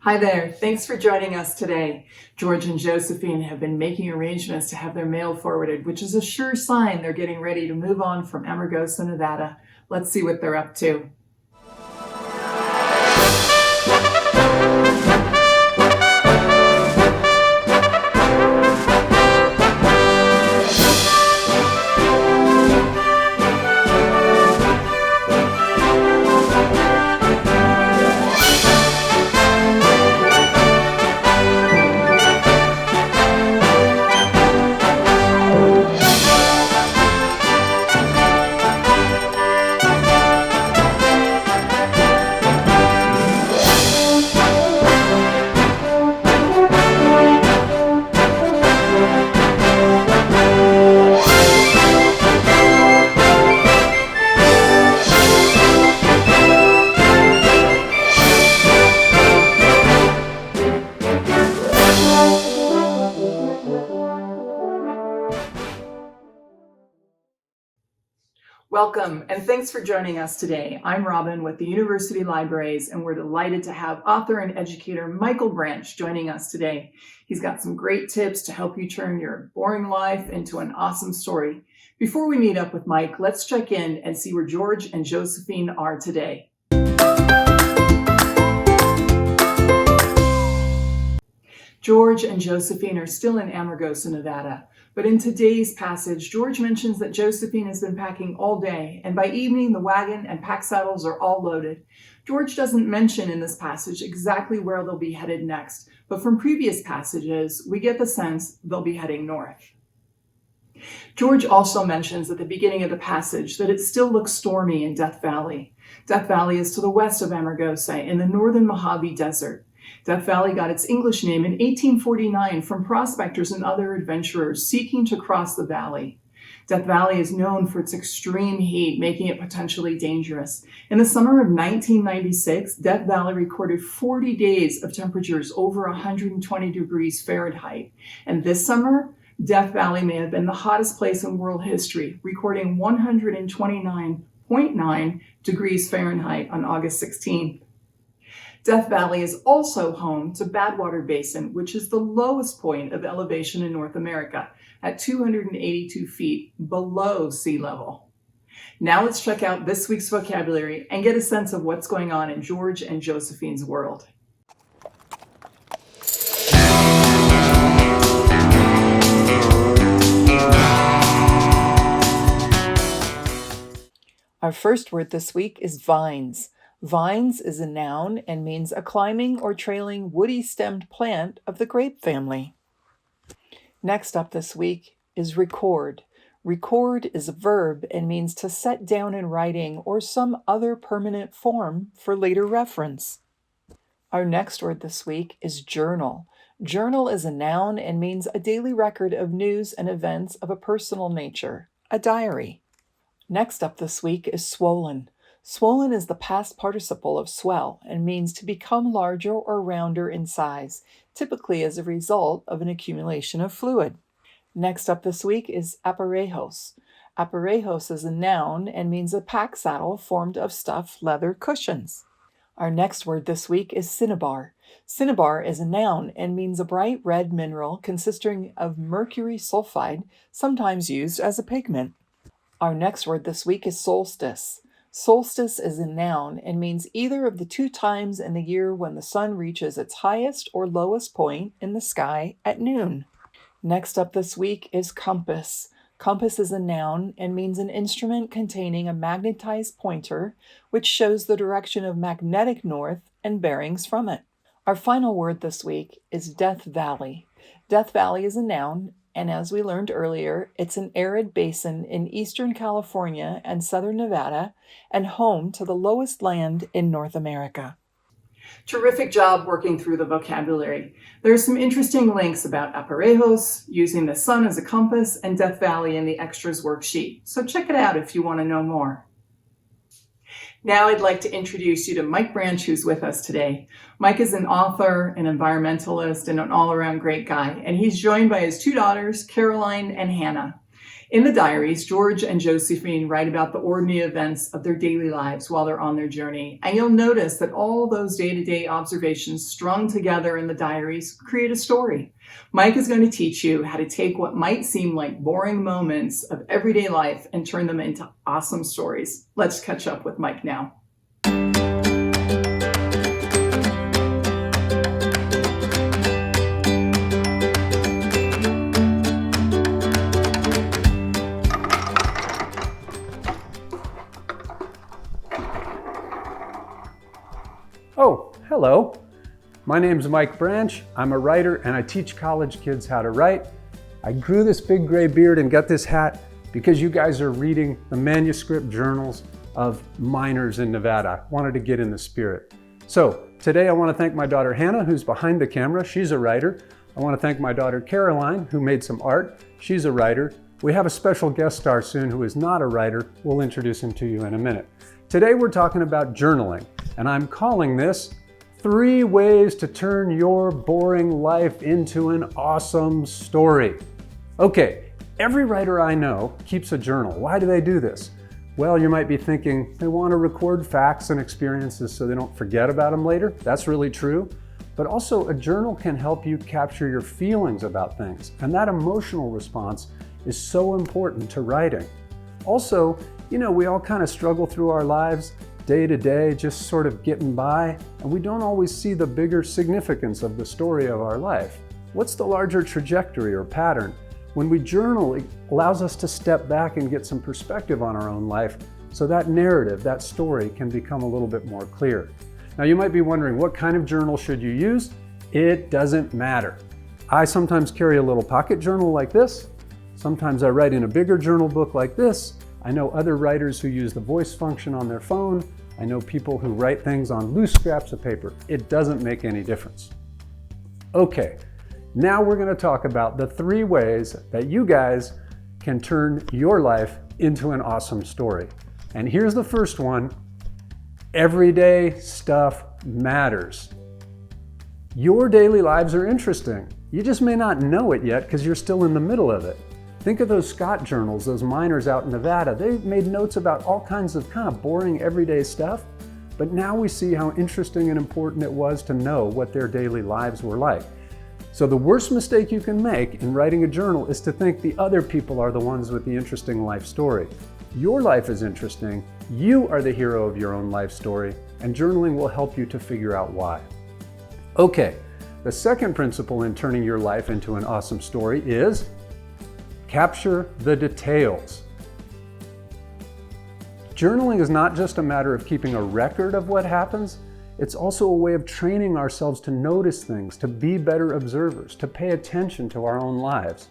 Hi there. Thanks for joining us today. George and Josephine have been making arrangements to have their mail forwarded, which is a sure sign they're getting ready to move on from Amargosa, Nevada. Let's see what they're up to. Welcome, and thanks for joining us today. I'm Robin with the University Libraries, and we're delighted to have author and educator Michael Branch joining us today. He's got some great tips to help you turn your boring life into an awesome story. Before we meet up with Mike, let's check in and see where George and Josephine are today. George and Josephine are still in Amargosa, Nevada. But in today's passage, George mentions that Josephine has been packing all day, and by evening the wagon and pack saddles are all loaded. George doesn't mention in this passage exactly where they'll be headed next, but from previous passages, we get the sense they'll be heading north. George also mentions at the beginning of the passage that it still looks stormy in Death Valley. Death Valley is to the west of Amargosa in the northern Mojave Desert. Death Valley got its English name in 1849 from prospectors and other adventurers seeking to cross the valley. Death Valley is known for its extreme heat, making it potentially dangerous. In the summer of 1996, Death Valley recorded 40 days of temperatures over 120 degrees Fahrenheit. And this summer, Death Valley may have been the hottest place in world history, recording 129.9 degrees Fahrenheit on August 16th. Death Valley is also home to Badwater Basin, which is the lowest point of elevation in North America at 282 feet below sea level. Now let's check out this week's vocabulary and get a sense of what's going on in George and Josephine's world. Our first word this week is vines. Vines is a noun and means a climbing or trailing woody-stemmed plant of the grape family. Next up this week is record. Record is a verb and means to set down in writing or some other permanent form for later reference. Our next word this week is journal. Journal is a noun and means a daily record of news and events of a personal nature, a diary. Next up this week is swollen. Swollen is the past participle of swell and means to become larger or rounder in size, typically as a result of an accumulation of fluid. Next up this week is aparejos. Aparejos is a noun and means a pack saddle formed of stuffed leather cushions. Our next word this week is cinnabar. Cinnabar is a noun and means a bright red mineral consisting of mercury sulfide, sometimes used as a pigment. Our next word this week is solstice. Solstice is a noun and means either of the two times in the year when the sun reaches its highest or lowest point in the sky at noon. Next up this week is compass. Compass is a noun and means an instrument containing a magnetized pointer which shows the direction of magnetic north and bearings from it. Our final word this week is Death Valley. Death Valley is a noun, and as we learned earlier, it's an arid basin in eastern California and southern Nevada and home to the lowest land in North America. Terrific job working through the vocabulary. There are some interesting links about aparejos, using the sun as a compass, and Death Valley in the extras worksheet. So check it out if you want to know more. Now I'd like to introduce you to Mike Branch, who's with us today. Mike is an author, an environmentalist, and an all-around great guy, and he's joined by his two daughters, Caroline and Hannah. In the diaries, George and Josephine write about the ordinary events of their daily lives while they're on their journey. And you'll notice that all those day-to-day observations strung together in the diaries create a story. Mike is going to teach you how to take what might seem like boring moments of everyday life and turn them into awesome stories. Let's catch up with Mike now. Oh, hello. My name's Mike Branch. I'm a writer and I teach college kids how to write. I grew this big gray beard and got this hat because you guys are reading the manuscript journals of miners in Nevada. I wanted to get in the spirit. So today I want to thank my daughter Hannah, who's behind the camera. She's a writer. I want to thank my daughter Caroline, who made some art. She's a writer. We have a special guest star soon who is not a writer. We'll introduce him to you in a minute. Today we're talking about journaling. And I'm calling this 3 ways to turn your boring life into an awesome story. Okay, every writer I know keeps a journal. Why do they do this? Well, you might be thinking they want to record facts and experiences so they don't forget about them later. That's really true. But also a journal can help you capture your feelings about things. And that emotional response is so important to writing. Also, we all kind of struggle through our lives day to day, just sort of getting by, and we don't always see the bigger significance of the story of our life. What's the larger trajectory or pattern? When we journal, it allows us to step back and get some perspective on our own life, so that narrative, that story can become a little bit more clear. Now you might be wondering, what kind of journal should you use? It doesn't matter. I sometimes carry a little pocket journal like this. Sometimes I write in a bigger journal book like this. I know other writers who use the voice function on their phone. I know people who write things on loose scraps of paper. It doesn't make any difference. Okay, now we're going to talk about the 3 ways that you guys can turn your life into an awesome story. And here's the first one. Everyday stuff matters. Your daily lives are interesting. You just may not know it yet because you're still in the middle of it. Think of those Scott journals, those miners out in Nevada. They made notes about all kinds of kind of boring everyday stuff, but now we see how interesting and important it was to know what their daily lives were like. So the worst mistake you can make in writing a journal is to think the other people are the ones with the interesting life story. Your life is interesting, you are the hero of your own life story, and journaling will help you to figure out why. Okay, the second principle in turning your life into an awesome story is capture the details. Journaling is not just a matter of keeping a record of what happens, it's also a way of training ourselves to notice things, to be better observers, to pay attention to our own lives.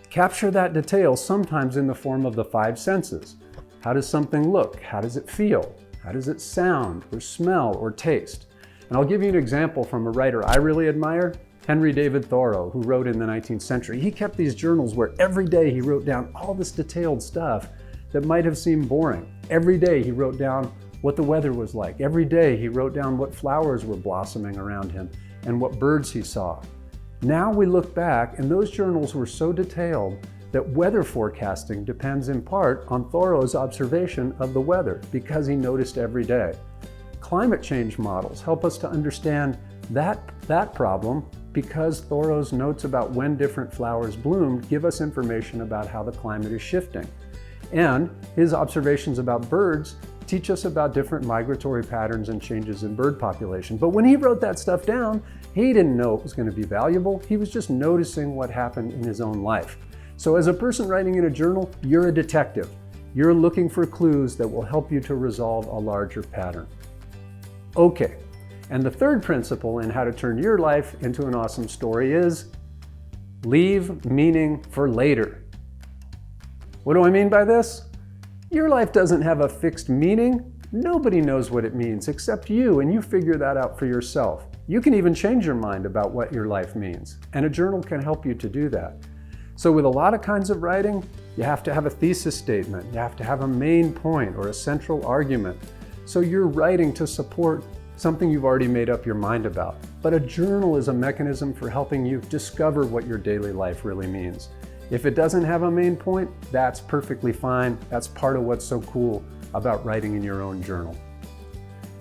Capture that detail sometimes in the form of the 5 senses. How does something look? How does it feel? How does it sound or smell or taste? And I'll give you an example from a writer I really admire, Henry David Thoreau, who wrote in the 19th century. He kept these journals where every day he wrote down all this detailed stuff that might have seemed boring. Every day he wrote down what the weather was like. Every day he wrote down what flowers were blossoming around him and what birds he saw. Now we look back and those journals were so detailed that weather forecasting depends in part on Thoreau's observation of the weather because he noticed every day. Climate change models help us to understand that problem because Thoreau's notes about when different flowers bloomed give us information about how the climate is shifting. And his observations about birds teach us about different migratory patterns and changes in bird population. But when he wrote that stuff down, he didn't know it was going to be valuable. He was just noticing what happened in his own life. So as a person writing in a journal, you're a detective. You're looking for clues that will help you to resolve a larger pattern. Okay. And the third principle in how to turn your life into an awesome story is leave meaning for later. What do I mean by this? Your life doesn't have a fixed meaning. Nobody knows what it means except you, and you figure that out for yourself. You can even change your mind about what your life means, and a journal can help you to do that. So with a lot of kinds of writing, you have to have a thesis statement. You have to have a main point or a central argument. So you're writing to support something you've already made up your mind about. But a journal is a mechanism for helping you discover what your daily life really means. If it doesn't have a main point, that's perfectly fine. That's part of what's so cool about writing in your own journal.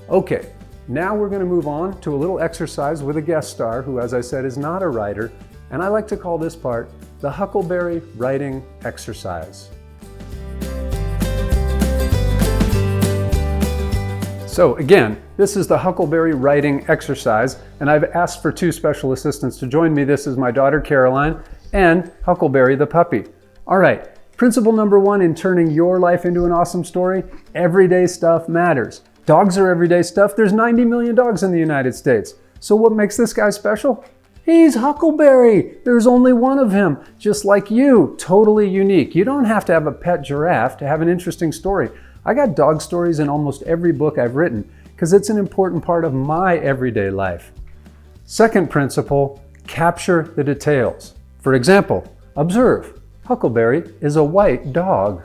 Okay, now we're going to move on to a little exercise with a guest star who, as I said, is not a writer, and I like to call this part the Huckleberry Writing Exercise. So again, this is the Huckleberry Writing Exercise, and I've asked for two special assistants to join me. This is my daughter Caroline and Huckleberry the puppy. All right, principle number one in turning your life into an awesome story: everyday stuff matters. Dogs are everyday stuff. There's 90 million dogs in the United States. So what makes this guy special? He's Huckleberry. There's only one of him, just like you, totally unique. You don't have to have a pet giraffe to have an interesting story. I got dog stories in almost every book I've written because it's an important part of my everyday life. Second principle, capture the details. For example, observe, Huckleberry is a white dog.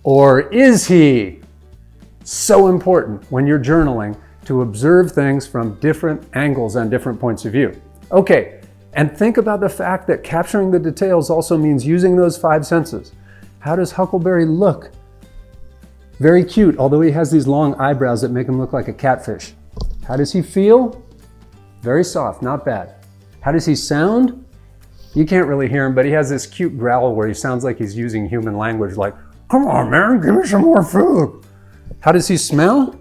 Or is he? So important when you're journaling to observe things from different angles and different points of view. Okay, and think about the fact that capturing the details also means using those five senses. How does Huckleberry look? Very cute, although he has these long eyebrows that make him look like a catfish. How does he feel? Very soft, not bad. How does he sound? You can't really hear him, but he has this cute growl where he sounds like he's using human language, like, "Come on, man, give me some more food." How does he smell?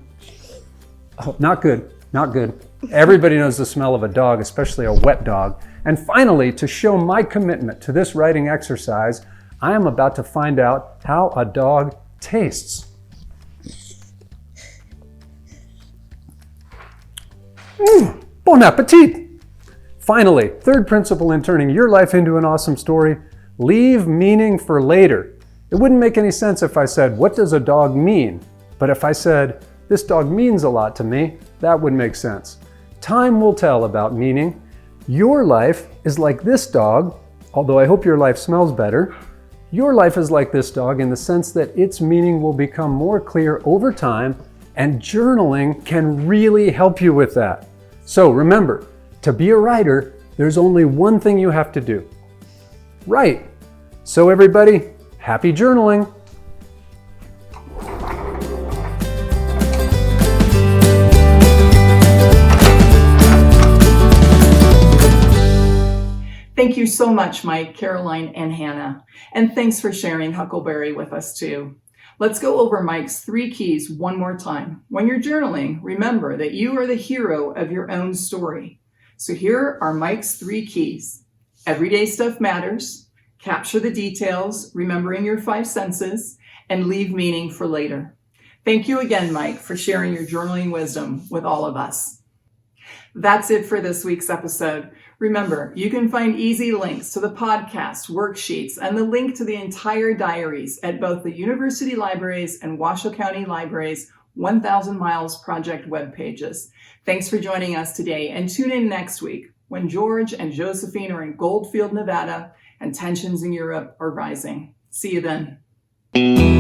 Oh, not good, not good. Everybody knows the smell of a dog, especially a wet dog. And finally, to show my commitment to this writing exercise, I am about to find out how a dog tastes. Bon appetit! Finally, third principle in turning your life into an awesome story: leave meaning for later. It wouldn't make any sense if I said, "What does a dog mean?" But if I said, "This dog means a lot to me," that would make sense. Time will tell about meaning. Your life is like this dog, although I hope your life smells better. Your life is like this dog in the sense that its meaning will become more clear over time, and journaling can really help you with that. So remember, to be a writer, there's only one thing you have to do: write. So everybody, happy journaling! Thank you so much, Mike, Caroline, and Hannah. And thanks for sharing Huckleberry with us too. Let's go over Mike's 3 keys one more time. When you're journaling, remember that you are the hero of your own story. So here are Mike's 3 keys. Everyday stuff matters, capture the details, remembering your 5 senses, and leave meaning for later. Thank you again, Mike, for sharing your journaling wisdom with all of us. That's it for this week's episode. Remember, you can find easy links to the podcast, worksheets, and the link to the entire diaries at both the University Libraries and Washoe County Libraries 1,000 Miles Project web pages. Thanks for joining us today, and tune in next week when George and Josephine are in Goldfield, Nevada, and tensions in Europe are rising. See you then.